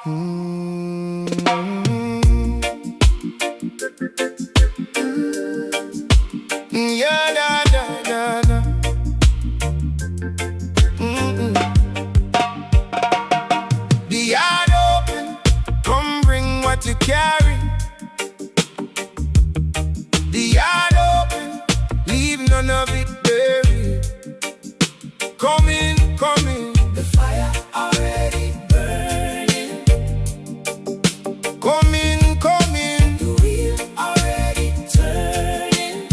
Yeah, da, da, da, da. The yard open, come bring what you carry. The yard open, leave none of it buried. Come in, come in. The fire already burning. Come in, come in. The wheel already turning.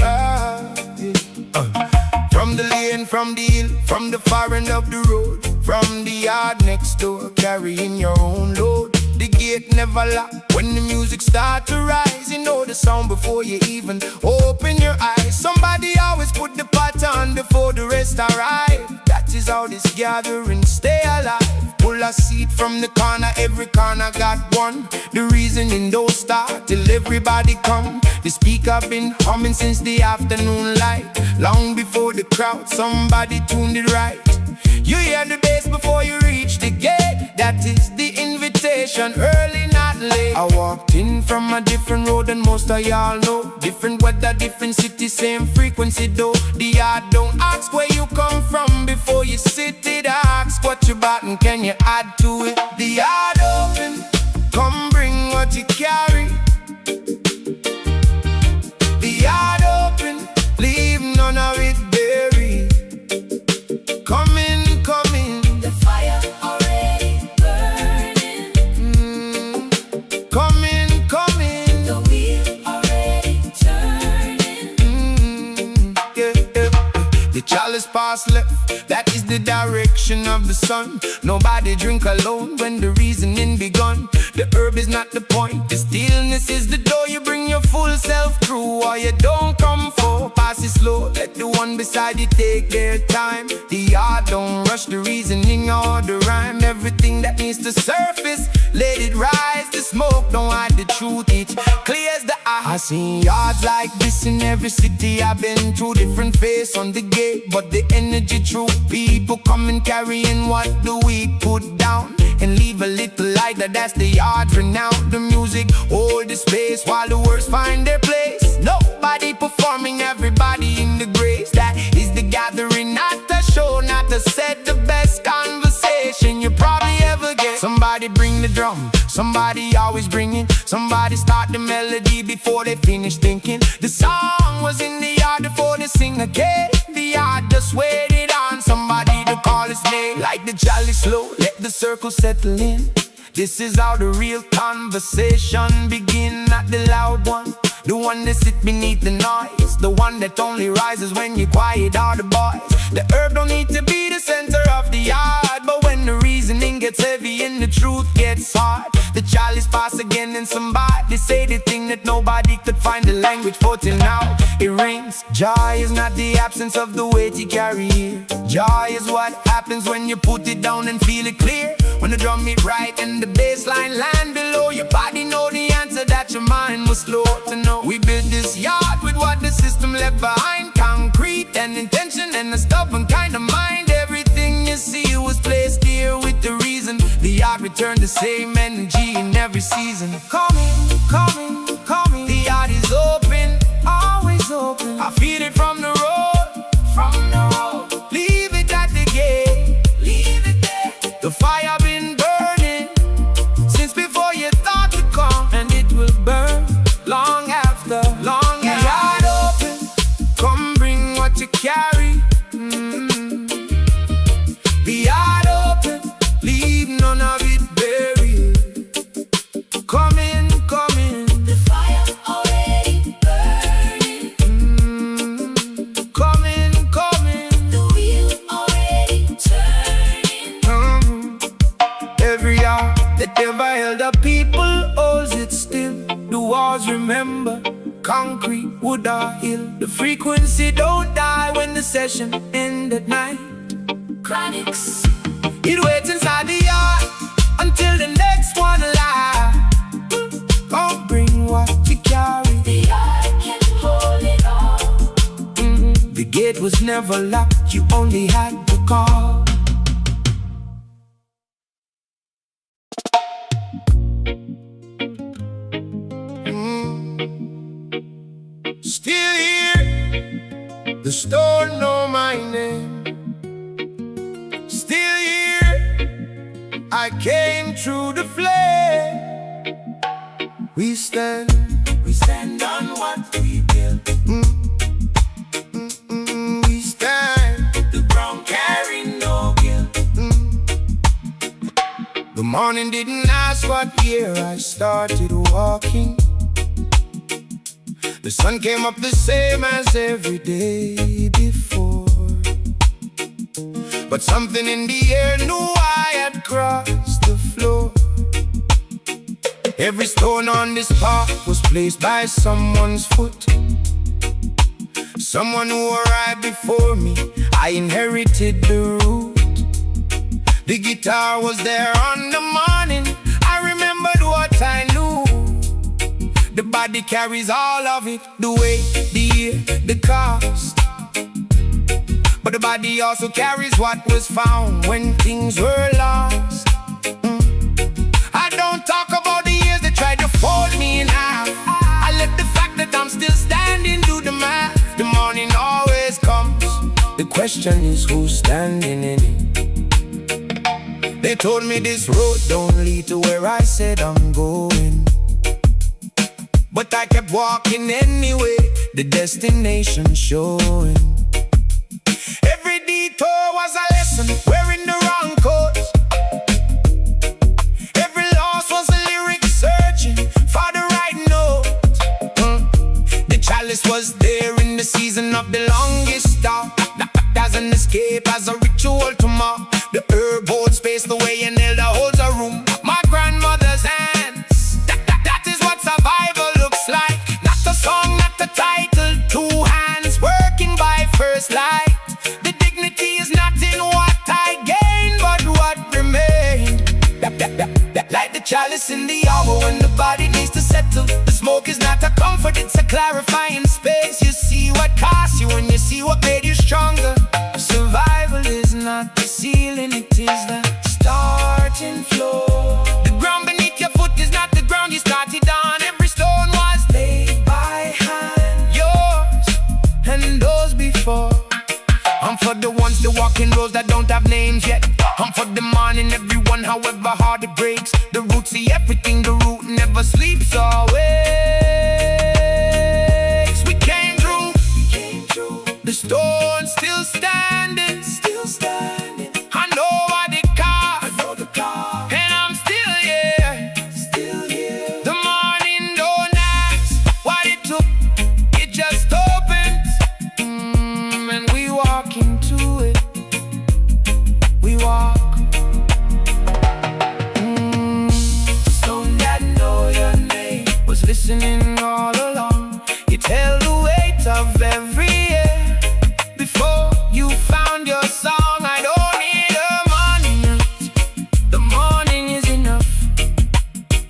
From the lane, from the hill, from the far end of the road, from the yard next door, carrying your own load. The gate never lock when the music start to rise. You know the sound before you even open your eyes. Somebody always put the pot on before the rest arrive. That is how this gathering stay alive. Pull a seat from the corner, every corner got one. The reasoning don't start till everybody come. The speaker been humming since the afternoon light. Long before the crowd, somebody tuned it right. You hear the bass before you reach the gate. That is the invitation, early not late. I walked in from a different road than most of y'all know. Different weather, different city, same frequency though. The yard don't ask where you come from before you sit it. Ask what you bought and can you add to it. The yard open, come bring what you carry. The yard open, leave none of it buried. Come in, come in. The fire already burning. Come in, come in. The wheel already turning. Yeah, yeah. The chalice pass left, that is the direction of the sun. Nobody drink alone when the reasoning begun. The herb is not the point, the stillness is the door. You bring your full self through, or you don't come for. Pass it slow, let the one beside you take their time. The yard don't rush the reasoning or the rhyme. Everything that needs to surface, let it rise. The smoke don't hide the truth, it clears the eye. I seen yards like this in every city I've been through. Different face on the gate, but the energy true. People coming carrying what the weak put down, and leave a little lighter, that's the yard's renown. The music hold the space while the words find their place. Nobody performing, everybody in the grace. That is the gathering, not a show, not to set the best conversation you probably ever get. Somebody bring the drum, somebody always bring it. Somebody start the melody before they finish thinking. The song was in the yard before they sing again. The yard just waited on somebody to call his name. Like the chalice slow, let the circle settle in. This is how the real conversation begin, not the loud one. The one that sit beneath the noise, the one that only rises when you quiet all the boys. The herb don't need to be the center of the yard, but when the reasoning gets heavy and the truth gets hard, the chalice pass again and somebody say the thing that nobody could find the language for till now. It rings. Joy is not the absence of the weight you carry here. Joy is what happens when you put it down and feel it clear. When the drum hit right and the bass line land below, your body know the answer that your mind was slow to know. We built this yard with what the system left behind. Concrete and intention and a stubborn kind of mind. Everything you see was placed here with the reason. The yard returned the same energy in every season. Coming, coming, coming. The yard is open, always open. I feel it from the road, from the road. Leave it at the gate, leave it there. The fire been burning since before you thought to come, and it will burn long after, long after. The yard open, come bring what you carry. The yard open, leave none of it buried. Come in, come in. The fire already burning. Come in, come in. The wheel already turning. Every yard that ever held up people holds it still. The walls remember, concrete, wood or hill. The frequency don't die when the session ends at night. Chronixx, it waits inside the yard until the next one alive. Come bring what you carry. The yard can hold it all. The gate was never locked, you only had to call. The store know my name. Still here, I came through the flame. We stand on what we built. We stand the ground carrying no guilt. The morning didn't ask what year I started walking. The sun came up the same as every day before. But something in the air knew I had crossed the floor. Every stone on this path was placed by someone's foot. Someone who arrived before me, I inherited the root. The guitar was there on the morning, I remembered what I knew. The body carries all of it, the weight, the year, the cost. But the body also carries what was found when things were lost. I don't talk about the years that tried to fold me in half. I let the fact that I'm still standing do the math. The morning always comes. The question is who's standing in it. They told me this road don't lead to where I said I'm going. But I kept walking anyway, the destination showing. Every detour was a lesson, wearing the wrong coat. Every loss was a lyric searching for the right note. The chalice was there in the season of the longest dark. As an escape, as a ritual to mock. The herb holds space the way an elder holds a room. My grandmother's hands, that is what survival looks like. Not the song, not the title. 2 hands working by first light. The dignity is not in what I gain, but what remained. Like the chalice in the hour when the body needs to settle. The smoke is not a comfort, it's a clarifying space. You see what costs you and you see what made you stronger. Survival is not the ceiling, it is the starting floor. The ground beneath your foot is not the ground you started on. Every stone was laid by hand, yours and those before. I'm for the ones that walk in roads that don't have names yet. I'm for the morning, everyone, however hard it breaks. The root see everything, the root never sleeps or wakes. We came through, the stone still standing, I know what it cost, and I'm still here, The morning don't ask what it took, it just opens, and we walk into it. We walk. Stone that know your name was listening all along. It held the weight of every year. Before you found your song, I don't need a monument. The morning is enough.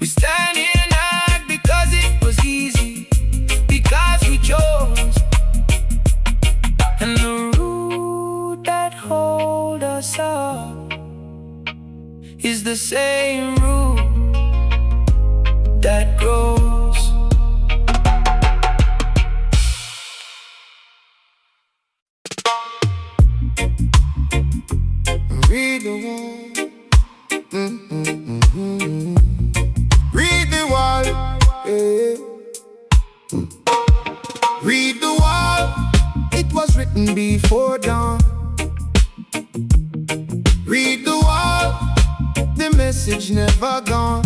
We stand here not because it was easy, because we chose. And the root that hold us up is the same root that grows. Read the wall. Read the wall. Read the wall. It was written before dawn. Read the wall. The message never gone.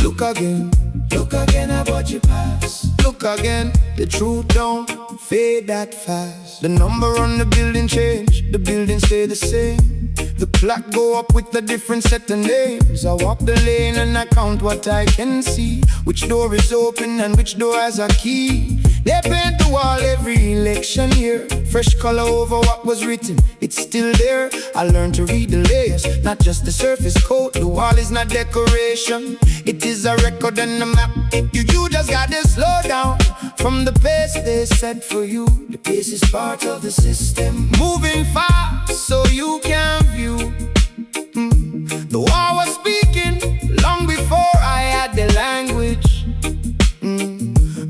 Look again about your past. Look again, the truth don't fade that fast. The number on the building change, the building stay the same. The clock go up with a different set of names. I walk the lane and I count what I can see. Which door is open and which door has a key. They paint the wall every election year. Fresh color over what was written, it's still there. I learned to read the layers, not just the surface coat. The wall is not decoration, it is a record and a map. You just gotta slow down from the pace they set for you. The pace is part of the system, moving fast so you can view. The wall was speaking long before I had the language.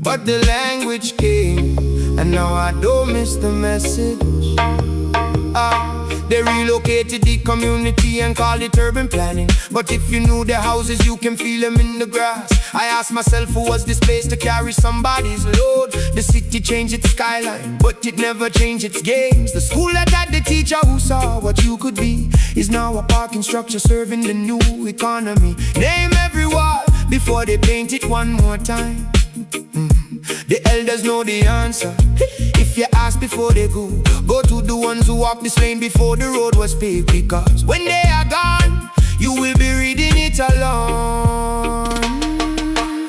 But the language came, and now I don't miss the message. They relocated the community and called it urban planning. But if you knew the houses, you can feel them in the grass. I asked myself, who was this place to carry somebody's load? The city changed its skyline, but it never changed its games. The school that had the teacher who saw what you could be is now a parking structure serving the new economy. Name every wall before they paint it one more time. The elders know the answer. If you ask before they go to the ones who walked this lane before the road was paved. Because when they are gone, you will be reading it alone.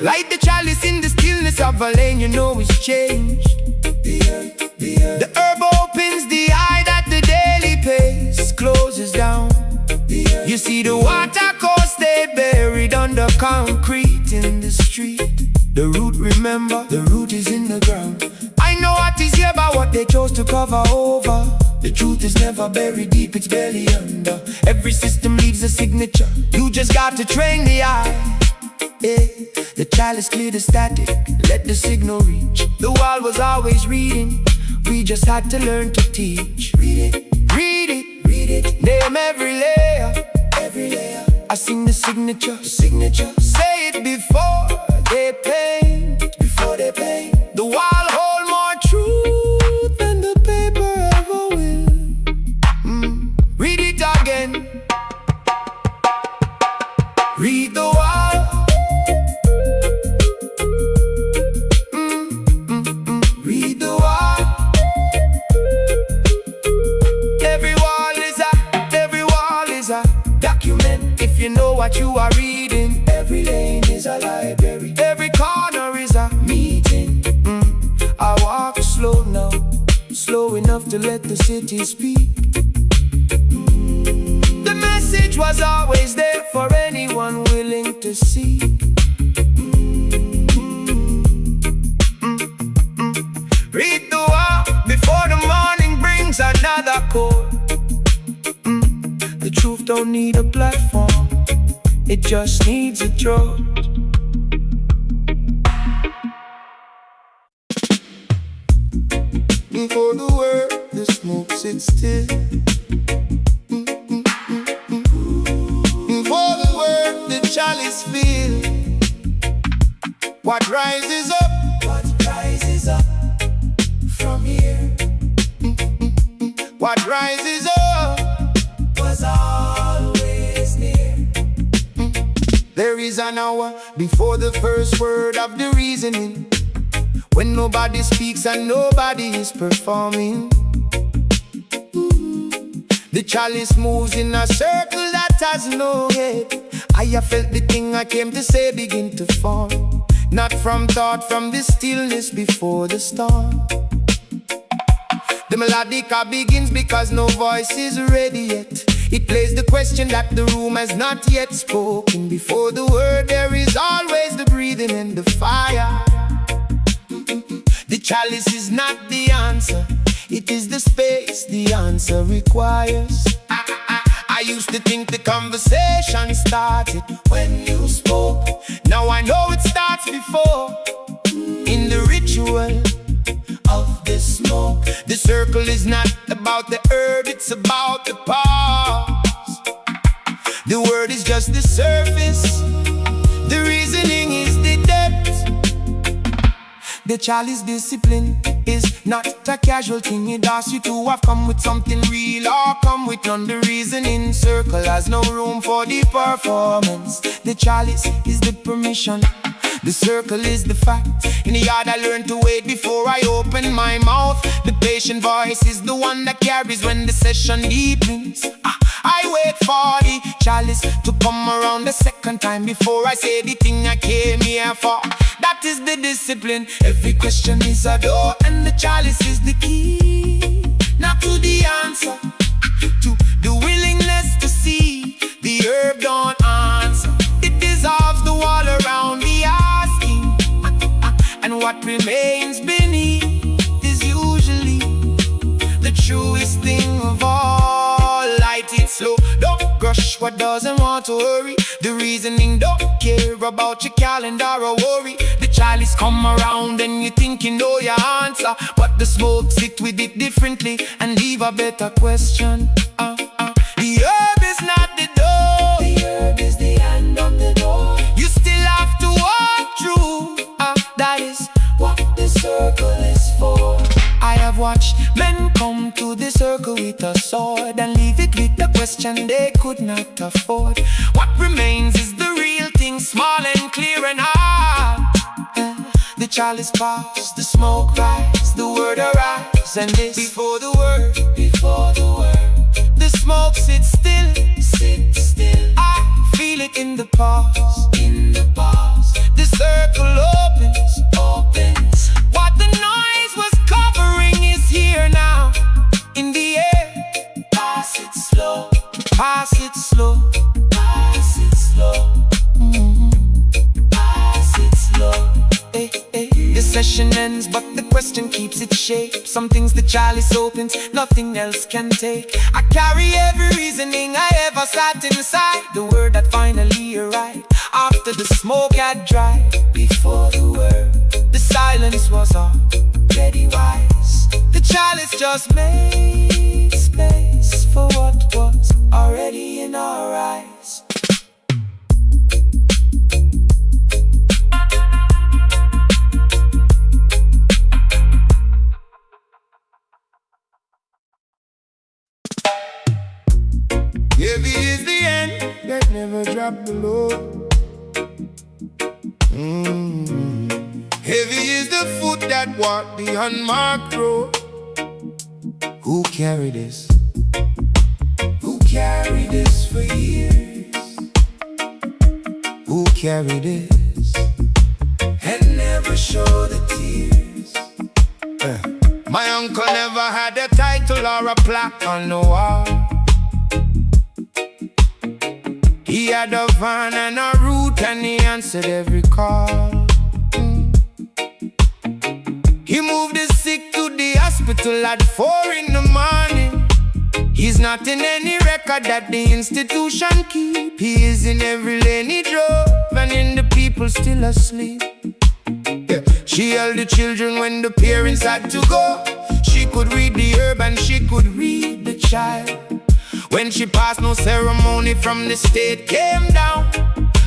Like the chalice in the stillness of a lane, you know it's changed. The herb opens the eye that the daily pace closes down. You see the water course stayed buried under concrete in the street. The root, remember, the root is in the ground. I know what is here about what they chose to cover over. The truth is never buried deep, it's barely under. Every system leaves a signature, you just got to train the eye. The chalice cleared the static, let the signal reach. The wall was always reading, we just had to learn to teach. Read it, read it, read it. Name every layer, every layer. I sing the signature, signature. Say it before they paint, before they paint. The wall hold more truth than the paper ever will. Read it again. Read the wall. Read the wall. Every wall is a document. If you know what you are reading, every lane is a library. Every corner is a meeting. I walk slow now, slow enough to let the city speak. The message was always there for anyone willing to see. Read the wall before the morning brings another call. The truth don't need a platform, it just needs a throat. Before the world, the smoke sits still. For the world, the chalice feel. What rises up from here. What rises up was always near. There is an hour before the first word of the reasoning, when nobody speaks and nobody is performing. The chalice moves in a circle that has no head. I have felt the thing I came to say begin to form, not from thought, from the stillness before the storm. The melodica begins because no voice is ready yet. It plays the question that the room has not yet spoken. Before the word there is always the breathing and the fire. The chalice is not the answer, it is the space the answer requires. I used to think the conversation started when you spoke. Now I know it starts before, in the ritual of the smoke. The circle is not about the herb, it's about the pause. The word is just the surface, the reasoning is the depth. The chalice discipline is not a casual thing. It asks you to have come with something real or come with none. The reasoning circle has no room for the performance. The chalice is the permission, the circle is the fact. In the yard I learned to wait before I open my mouth. The patient voice is the one that carries when the session deepens. I wait for the chalice to come around the second time before I say the thing I came here for. That is the discipline. Every question is a door and the chalice is the key. Not to the answer, to the willingness to see. The herb don't answer, it dissolves the wall around the asking. And what remains beneath is usually the truest thing of all. Light it slow, don't rush rush, what doesn't want to hurry. The reasoning don't care about your calendar or worry. The chalice come around and you think you know your answer, but the smoke sit with it differently and leave a better question. The herb is not the door, the herb is the hand of the door. You still have to walk through, that is what the circle is for. I have watched men come to the circle with a sword and leave it with the question they could not afford. What remains is the real thing, small and clear and hard. The chalice pass, the smoke rise, the word arise, and this before the word, before the word. The smoke sits still, sit still. I feel it in the pause, in the pause. The circle opens, opens. What the noise was covering is here now, in the air. Pass it slow, pass it slow, pass it slow. Pass it slow. The session ends, but the question keeps its shape. Some things the chalice opens, nothing else can take. I carry every reasoning I ever sat inside, the word that finally arrived after the smoke had dried. Before the word, the silence was already wise. The chalice just made space for what was already in our eyes. Heavy is the end that never dropped the load. Heavy is the foot that walked the unmarked road. Who carried this? Who carried this for years? Who carried this and never showed the tears? My uncle never had a title or a plaque on the wall. He had a van and a route and he answered every call. He moved the sick to the hospital at 4 in the morning. He's not in any record that the institution keep. He is in every lane he drove and in the people still asleep. She held the children when the parents had to go. She could read the herb and she could read the child. When she passed, no ceremony from the state came down.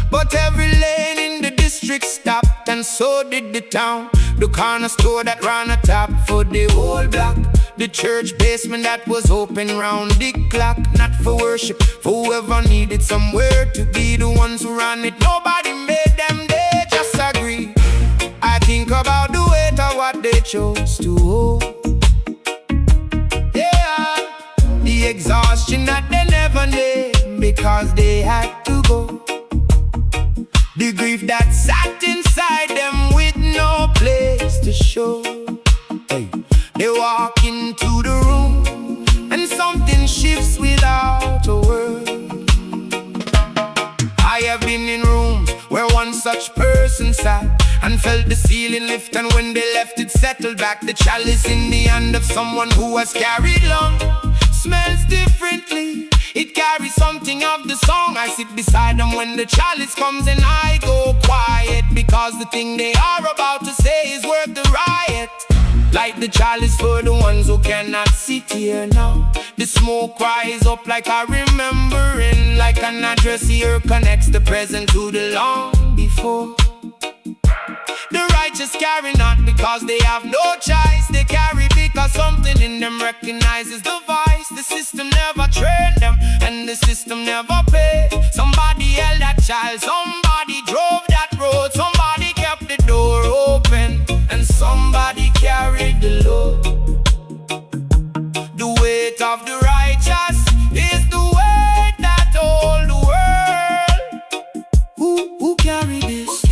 But every lane in the district stopped, and so did the town. The corner store that ran a tap for the whole block. The church basement that was open round the clock. Not for worship, for whoever needed somewhere to be. The ones who ran it, nobody made them, they just agree. I think about the weight of what they chose to hold. The exhaustion that they never named because they had to go. The grief that sat inside them with no place to show. They walk into the room and something shifts without a word. I have been in rooms where one such person sat and felt the ceiling lift, and when they left it settled back. The chalice in the hand of someone who has carried long smells differently. It carries something of the song. I sit beside them when the chalice comes and I go quiet, because the thing they are about to say is worth the riot. Light the chalice for the ones who cannot sit here now. The smoke rise up like a remembering, like an address here connects the present to the long before. The righteous carry not because they have no choice. They carry because something in them recognizes the vice. The system never trained them and the system never paid. Somebody held that child, somebody drove that road, somebody kept the door open, and somebody carried the load. The weight of the righteous is the weight that holds the world. Who carry this?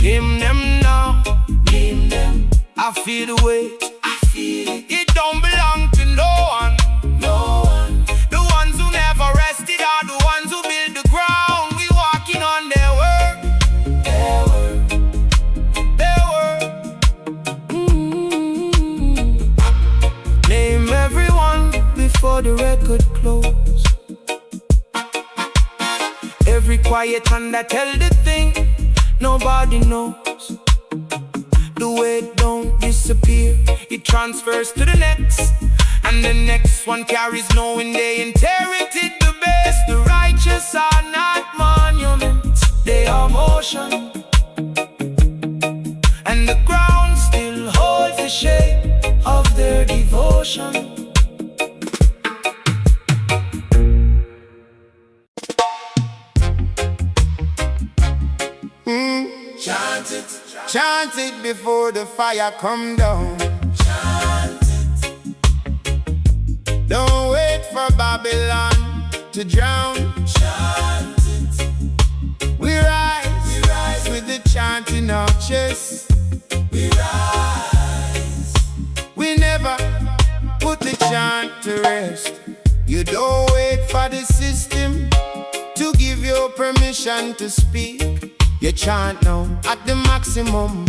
Name them now, name them. I feel the weight, I feel it. It don't belong to no one, no one. The ones who never rested are the ones who build the ground. We walking on them. every quiet hand that tell the thing nobody knows. The weight don't disappear, it transfers to the next, and the next one carries knowing they inherited the best. The righteous are not monuments, they are motion, and the ground still holds the shape of their devotion. Chant it before the fire come down. Chant it. Don't wait for Babylon to drown. Chant it. We rise with the chant in our chest. We rise. We never put the chant to rest. You don't wait for the system to give you permission to speak. You chant now at the maximum,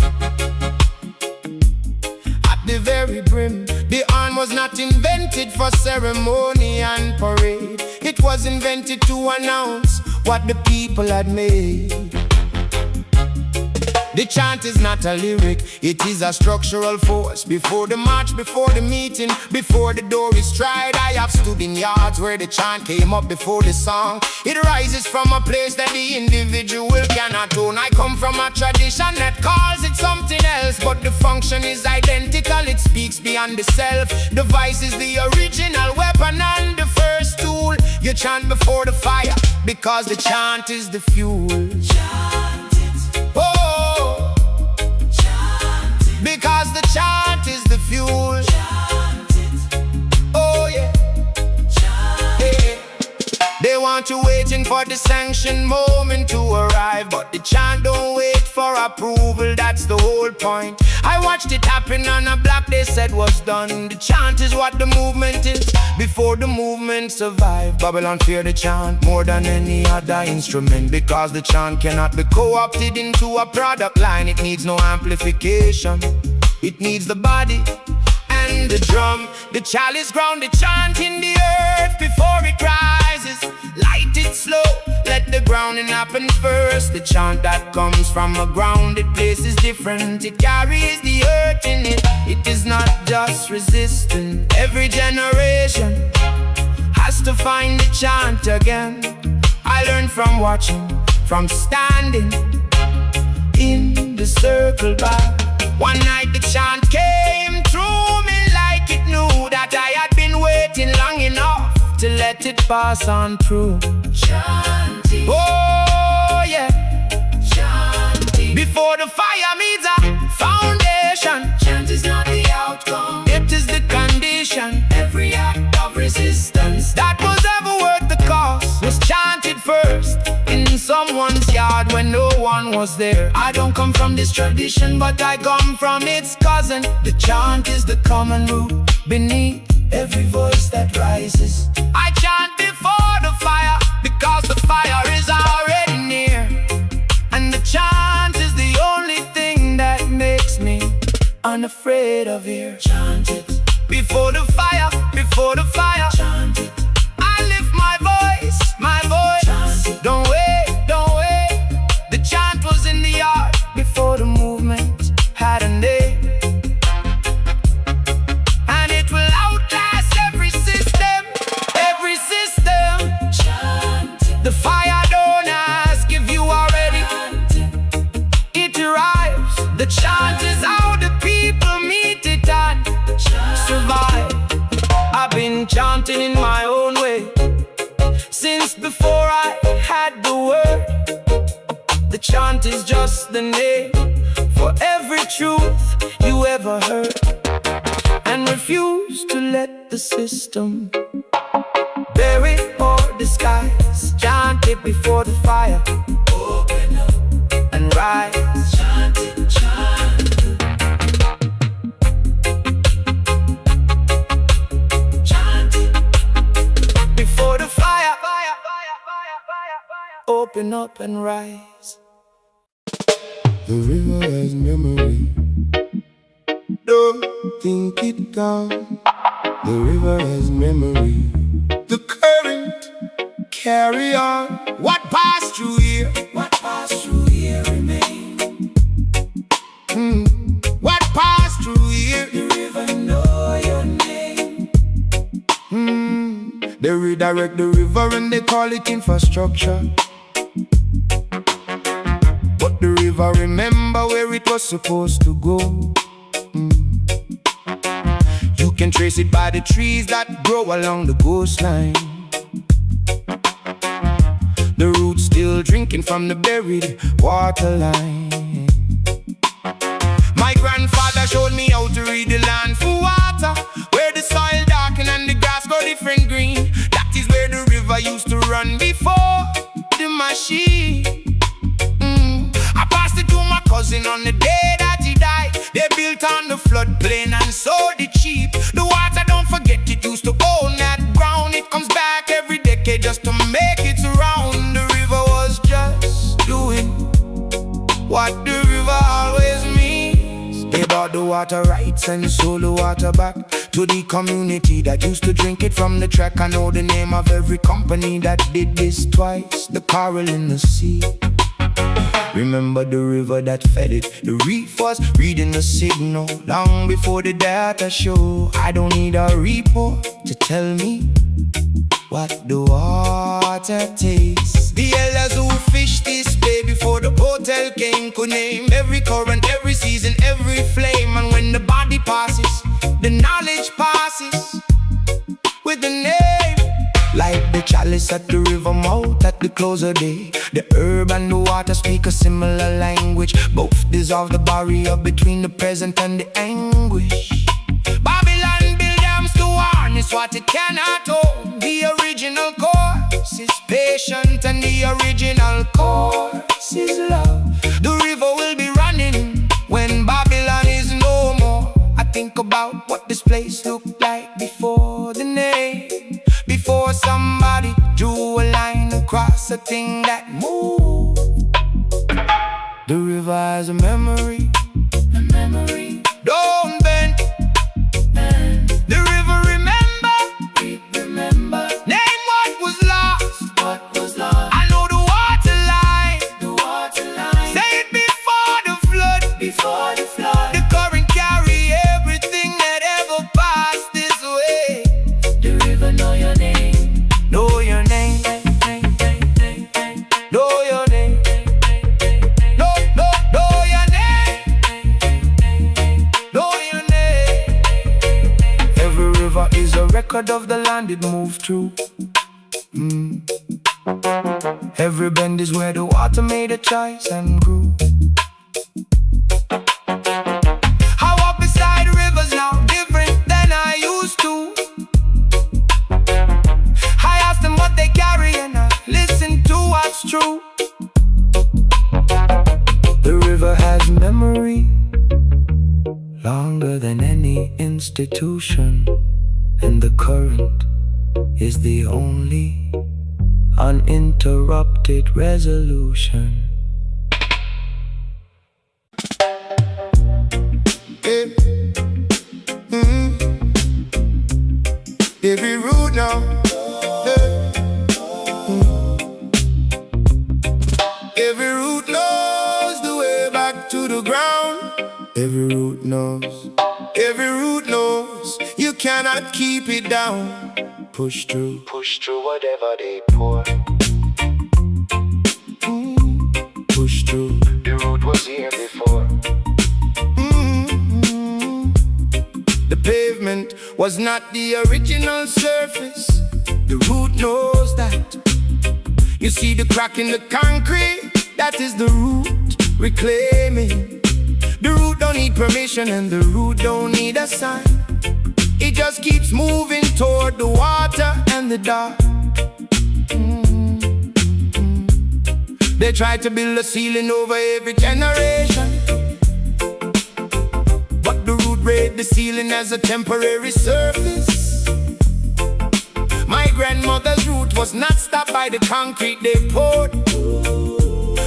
at the very brim. The horn was not invented for ceremony and parade. It was invented to announce what the people had made. The chant is not a lyric, it is a structural force. Before the march, before the meeting, before the door is tried, I have stood in yards where the chant came up before the song. It rises from a place that the individual cannot own. I come from a tradition that calls it something else, but the function is identical, it speaks beyond the self. The voice is the original weapon and the first tool. You chant before the fire, because the chant is the fuel. Chant it. Oh, chant it. Because the chant is the fuel. Chant it. Oh yeah. Chant it. They want you waiting for the sanctioned moment to arrive, but the chant don't wait for approval, that's the whole point. I watched it happen on a block they said was done. The chant is what the movement is, before the movement survived. Babylon fear the chant more than any other instrument, because the chant cannot be co-opted into a product line. It needs no amplification, it needs the body and the drum. The chalice ground the chant in the earth before it rises. Light it slow, let the grounding happen first. The chant that comes from a grounded place is different. It carries the earth in it. It is not just resistant. Every generation has to find the chant again. I learned from watching, from standing in the circle back. One night the chant came through me like it knew that I had been waiting long enough to let it pass on through. Chanting. Oh yeah. Chanting. Before the fire meets a foundation, chant is not the outcome, it is the condition. Every act of resistance that was ever worth the cost was chanted first in someone's yard when no one was there. I don't come from this tradition, but I come from its cousin. The chant is the common root beneath every voice that rises. I chant before the fire, because the fire is already near, and the chant is the only thing that makes me unafraid of fear. Chant it. Before the fire, before the fire, chant it. I lift my voice, my voice. Chant it. Don't wait, don't wait. The chant was in the yard before the movement had a name. The fire don't ask if you are ready, it arrives. The chant is how the people meet it and survive. I've been chanting in my own way since before I had the word. The chant is just the name for every truth you ever heard, and refuse to let the system bury or disguise. Chant it before the fire. Open up and rise. Chant it, chant it. Chant it before the fire. Open up and rise. The river has memory. Don't think it gone. The river has memory. The current carry on. What passed through here? What passed through here remain. What passed through here? The river know your name. They redirect the river and they call it infrastructure. But the river remember where it was supposed to go. You can trace it by the trees that grow along the coastline. The roots still drinking from the buried water line. My grandfather showed me how to read the land for water, where the soil darken and the grass go different green. That is where the river used to run before the machine. I passed it to my cousin on the day that he died. They built on the floodplain and sold it cheap. The water, don't forget, it used to own that ground. It comes back every decade just to make it round. The river was just doing what the river always means. They bought the water rights and sold the water back to the community that used to drink it from the track. I know the name of every company that did this twice. The coral in the sea. Remember the river that fed it. The reef was reading the signal long before the data show. I don't need a report to tell me what the water tastes. The elders who fished this bay before the hotel came could name every current, every season, every flame. And when the body passes, the knowledge passes with the name. Like the chalice at the river mouth at the close of day, the herb and the water speak a similar language. Both dissolve the barrier between the present and the anguish. Babylon built dams to harness what it cannot hold. The original course is patient and the original course is love. The river will be running when Babylon is no more. I think about what this place looked like before the name. Before somebody drew a line across a thing that moved. The river has a memory. Don't bend. The river remember. Name what was lost. I know the water line. Say it before the flood. The current carry everything that ever passed this way. The river know your name. Know your name. Know your name. Know your name. Know your name. Every river is a record of the land it moved through. Every bend is where the water made a choice and grew. I walk beside rivers now, different than I used to. I ask them what they carry and I listen to what's true. The river has memory, longer than any institution. And the current is the only uninterrupted resolution. Every root now. Every root knows the way back to the ground. Every root knows. Every root knows you cannot keep it down. Push through whatever they pour. Push through. The root was here before. The pavement was not the original surface. The root knows that. You see the crack in the concrete? That is the root reclaiming. The root don't need permission and the root don't need a sign. It just keeps moving toward the water and the dark. They try to build a ceiling over every generation, but the root raised the ceiling as a temporary surface. My grandmother's root was not stopped by the concrete they poured.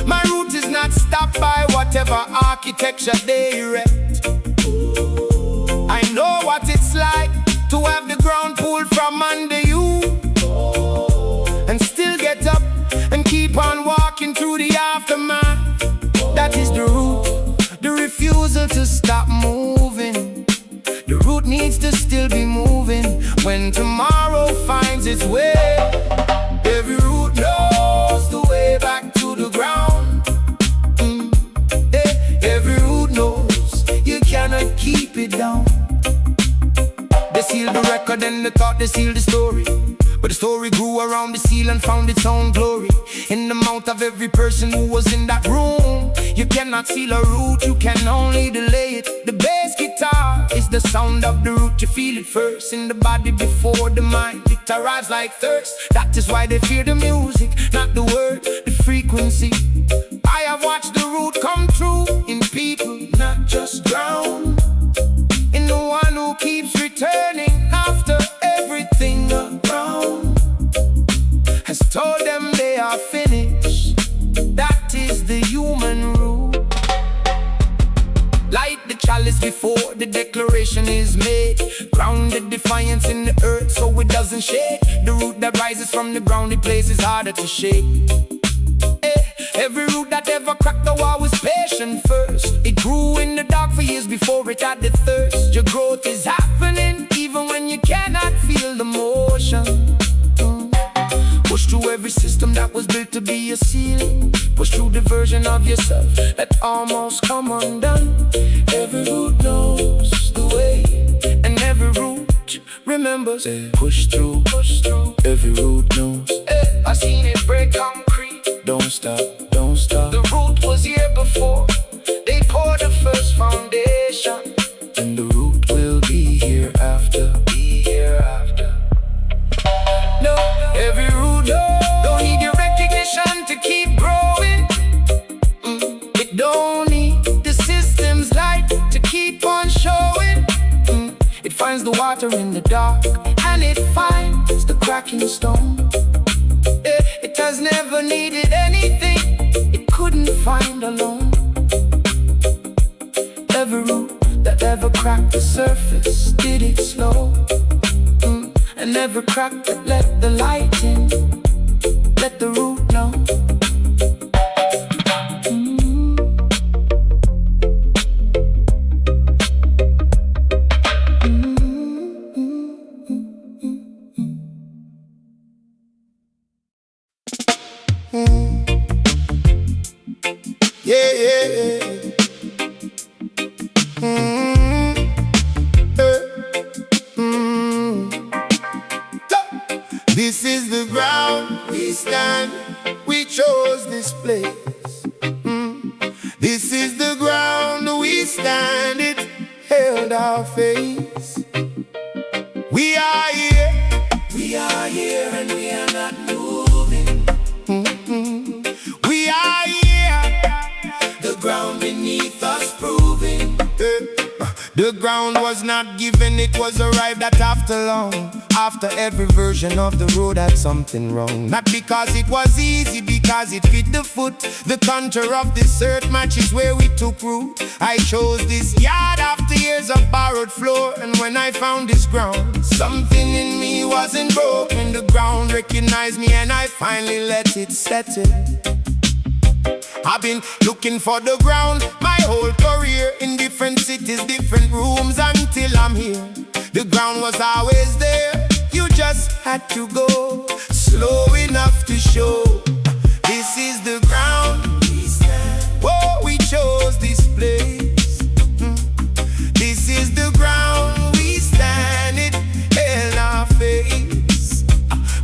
My root is not stopped by whatever architecture they erect. I know what it's like to have the ground pulled from under you and still get up and keep keep on walking through the aftermath. That is the root, the refusal to stop moving. The root needs to still be moving when tomorrow finds its way. Every root knows the way back to the ground. Every root knows you cannot keep it down. They sealed the record and they thought they sealed the story, but the story grew around the seal and found its own glory in the mouth of every person who was in that room. You cannot seal a root, you can only delay it. The bass guitar is the sound of the root. You feel it first in the body before the mind. It arrives like thirst. That is why they fear the music, not the word, the frequency. I have watched the root come true in people, not just ground. In the one who keeps returning after everything around has told them they are finished. That is the human root. Light the chalice before the declaration is made. Ground the defiance in the earth so it doesn't shake. The root that rises from the ground, the place is harder to shake. Every root that ever cracked the wall was patient first. It grew in the dark for years before it had the thirst. Your growth is happening even when you cannot feel the motion. Push through every system that was built to be a ceiling. Push through the version of yourself that almost come undone. Every root knows the way, and every root remembers. Push through, every root knows. I seen it break concrete. Don't stop, don't stop. The root was here before they poured the first foundation, and the root will be here after. No, every root don't need your recognition to keep growing. It don't need the system's light to keep on showing. It finds the water in the dark, and it finds the cracking stone. It has never needed anything it couldn't find alone. Every root that ever cracked the surface did it slow. And every crack that let the light in, let the root know. This is the ground we stand, we chose this place. This is the ground we stand, it held our face. We are here and we are not moving. We are here, the ground beneath us proving. The ground was not given, it was arrived at after long. After every version of the road had something wrong. Not because it was easy, because it fit the foot. The contour of this earth matches where we took root. I chose this yard after years of borrowed floor. And when I found this ground, something in me wasn't broken. The ground recognized me and I finally let it settle. I've been looking for the ground my whole career, in different cities, different rooms, until I'm here. The ground was always there, you just had to go slow enough to show. This is the ground we stand. Whoa, we chose this place. This is the ground we stand, it held our face.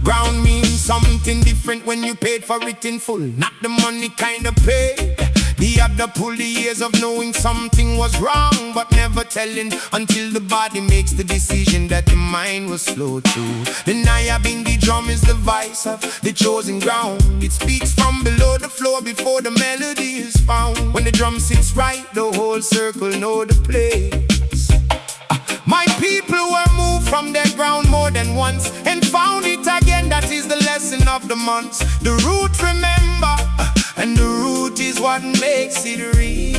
Ground means something different when you paid for it in full, not the money kind of pay. The other pull the years of knowing something was wrong, but never telling until the body makes the decision that the mind was slow to. The nayabbing, the drum is the voice of the chosen ground. It speaks from below the floor before the melody is found. When the drum sits right, the whole circle know the place. My people were moved from their ground more than once and found it again, that is the lesson of the months. The root remember, and the root is what makes it real.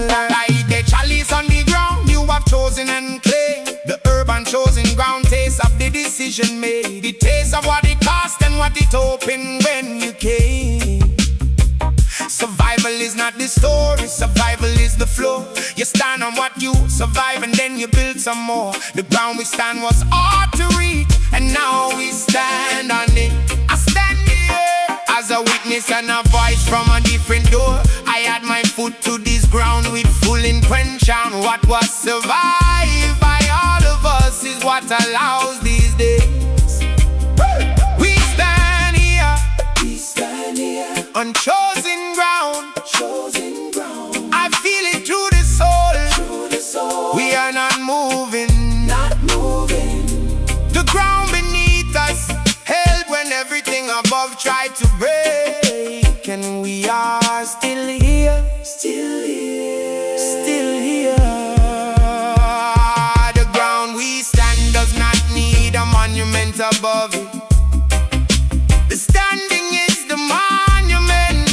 Like the chalice on the ground, you have chosen and claimed. The urban chosen ground, taste of the decision made. The taste of what it cost and open what it opened when you came. Survival is not the story, survival is the flow. You stand on what you survive and then you build some more. The ground we stand was hard to reach, and now we stand on it. I stand here as a witness and a voice from a different door. I had my foot to this ground with full intention. What was survived by all of us is what allows these days. We stand here on chosen ground. I feel it through the soul. We are not moving. The ground beneath us held when everything above tried to break, and we are still here. The ground we stand does not need a monument above it. The standing is the monument.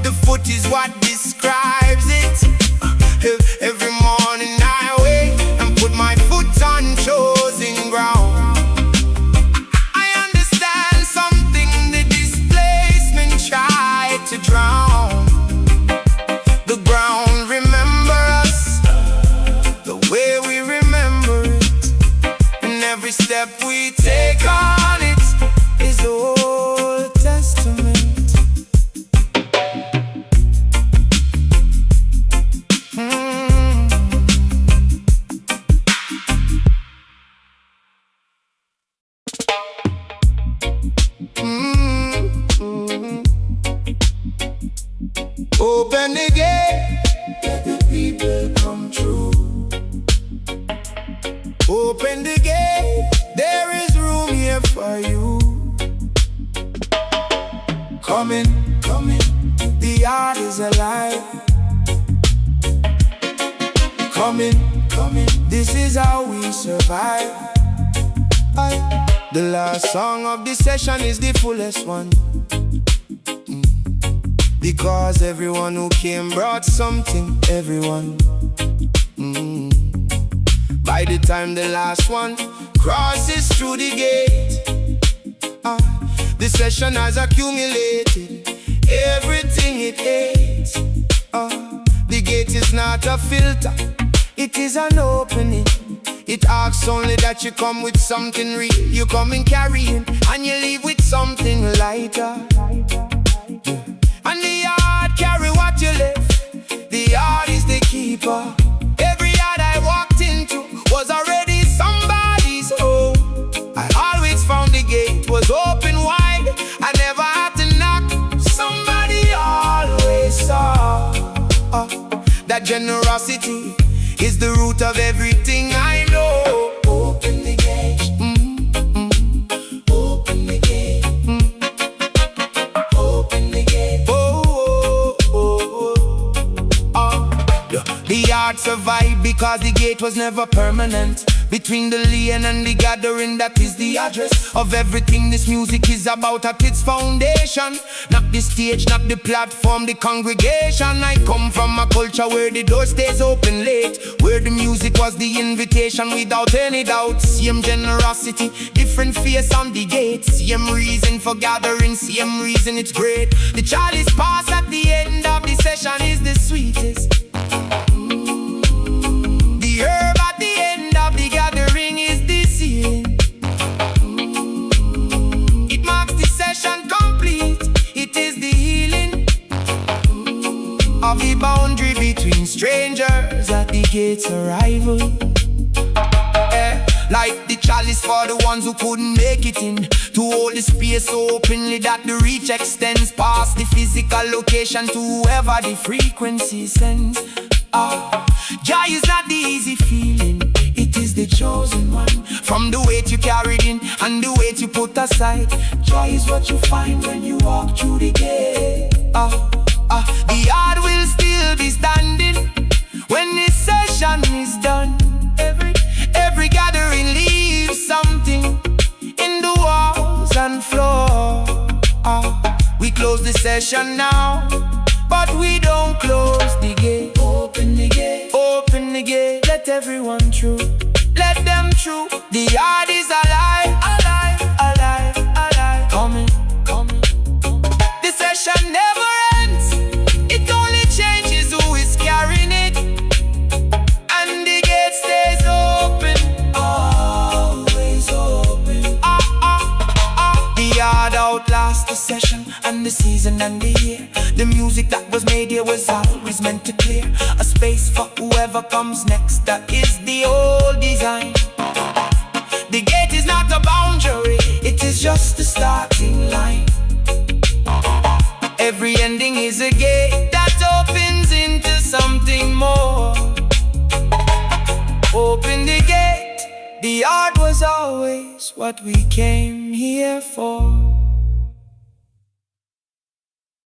The foot is what describes it. Every morning I wake and put my foot on chosen ground. I understand something the displacement tried to drown. The ground remember us the way we remember it, and every step we take on it is the Old Testament. Open the gate, let the people come through. Open the gate, there is room here for you. Come in, the yard is alive. Come in, this is how we survive. The last song of this session is the fullest one, because everyone who came brought something, everyone. By the time the last one crosses through the gate, the session has accumulated everything it hates. The gate is not a filter, it is an opening. It asks only that you come with something real. You come in carrying, and you leave with something lighter. And the yard carry what you left. The yard is the keeper. Every yard I walked into was already somebody's home. I always found the gate was open wide. I never had to knock. Somebody always saw. That generosity is the root of everything I know. Open the gate. Open the gate. Open the gate. The yard survived because the gate was never permanent. Between the lane and the gathering, that is the address of everything this music is about at its foundation. Not the stage, not the platform, the congregation. I come from a culture where the door stays open late, where the music was the invitation without any doubt. Same generosity, different face on the gate. Same reason for gathering, same reason it's great. The chalice pass at the end of the session is the sweetest. The herb at the end of the gathering is the sealing. It marks the session complete. It is the healing of the boundary between strangers at the gate's arrival. Like the chalice for the ones who couldn't make it in, to hold the space openly that the reach extends past the physical location to whoever the frequency sends. Joy is not the easy feeling, it is the chosen one. From the weight you carried in and the weight you put aside, joy is what you find when you walk through the gate. The yard will still be standing when this session is done. Every gathering leaves something in the walls and floor. We close the session now, but we don't close the gate. Open the gate, open the gate. Let everyone through, let them through. The yard is alive, alive, alive, alive. Coming, past the session and the season and the year. The music that was made here was always meant to clear a space for whoever comes next. That is the old design. The gate is not a boundary, it is just the starting line. Every ending is a gate that opens into something more. Open the gate, the art was always what we came here for.